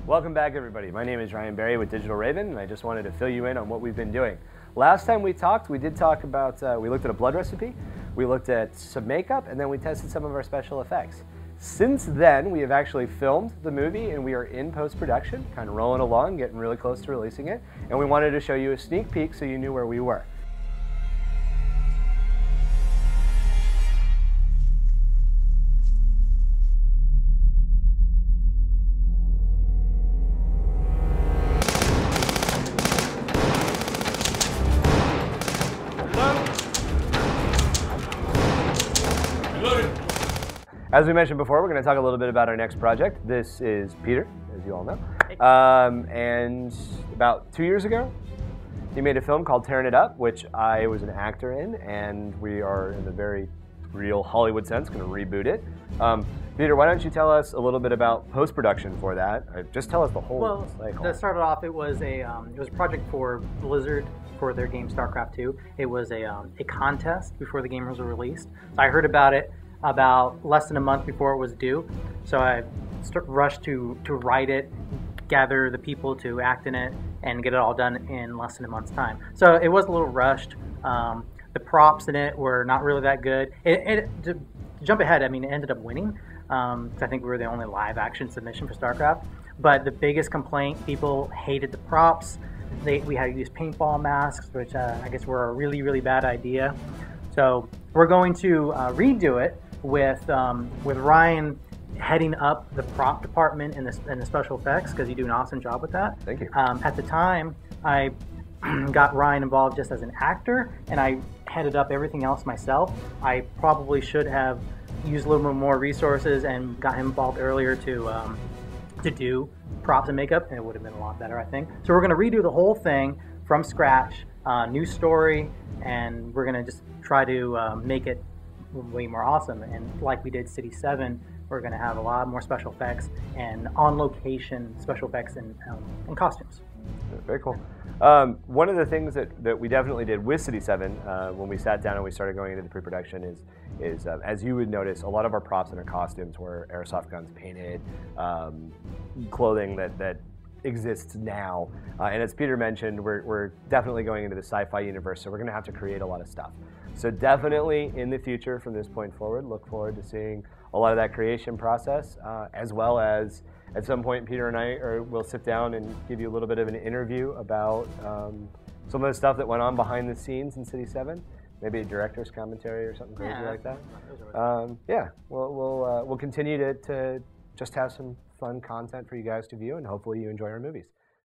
Welcome back, everybody. My name is Ryan Berry with Digital Raven, and I just wanted to fill you in on what we've been doing. Last time we talked, we did talk about, we looked at a blood recipe, we looked at some makeup, and then we tested some of our special effects. Since then, we have actually filmed the movie, and we are in post-production, kind of rolling along, getting really close to releasing it, and we wanted to show you a sneak peek so you knew where we were. As we mentioned before, we're going to talk a little bit about our next project. This is Peter, as you all know. And about 2 years ago, he made a film called Terran It Up, which I was an actor in, and we are, in the very real Hollywood sense, going to reboot it. Peter, why don't you tell us a little bit about post-production for that? Just tell us the whole cycle. To start it off, it was a project for Blizzard for their game Starcraft 2. It was a contest before the game was released. So I heard about it about less than a month before it was due. So I rushed to write it, gather the people to act in it, and get it all done in less than a month's time. So it was a little rushed. The props in it were not really that good. To jump ahead, I mean, it ended up winning. I think we were the only live action submission for StarCraft. But the biggest complaint, people hated the props. We had to use paintball masks, which I guess were a really, really bad idea. So we're going to redo it with Ryan heading up the prop department in the special effects, because you do an awesome job with that. Thank you. At the time, I got Ryan involved just as an actor, and I headed up everything else myself. I probably should have used a little bit more resources and got him involved earlier to do props and makeup, and it would have been a lot better, I think. So we're going to redo the whole thing from scratch, new story, and we're going to just try to make it way more awesome. And like we did City 7, we're going to have a lot more special effects and on-location special effects and costumes. Very cool. One of the things that we definitely did with City 7 when we sat down and we started going into the pre-production is as you would notice, a lot of our props and our costumes were airsoft guns painted, clothing that exists now. And as Peter mentioned, we're definitely going into the sci-fi universe, so we're going to have to create a lot of stuff. So definitely in the future, from this point forward, look forward to seeing a lot of that creation process, as well as at some point Peter and I will sit down and give you a little bit of an interview about some of the stuff that went on behind the scenes in City 7, maybe a director's commentary or something crazy like that. Yeah, we'll continue to just have some fun content for you guys to view, and hopefully you enjoy our movies.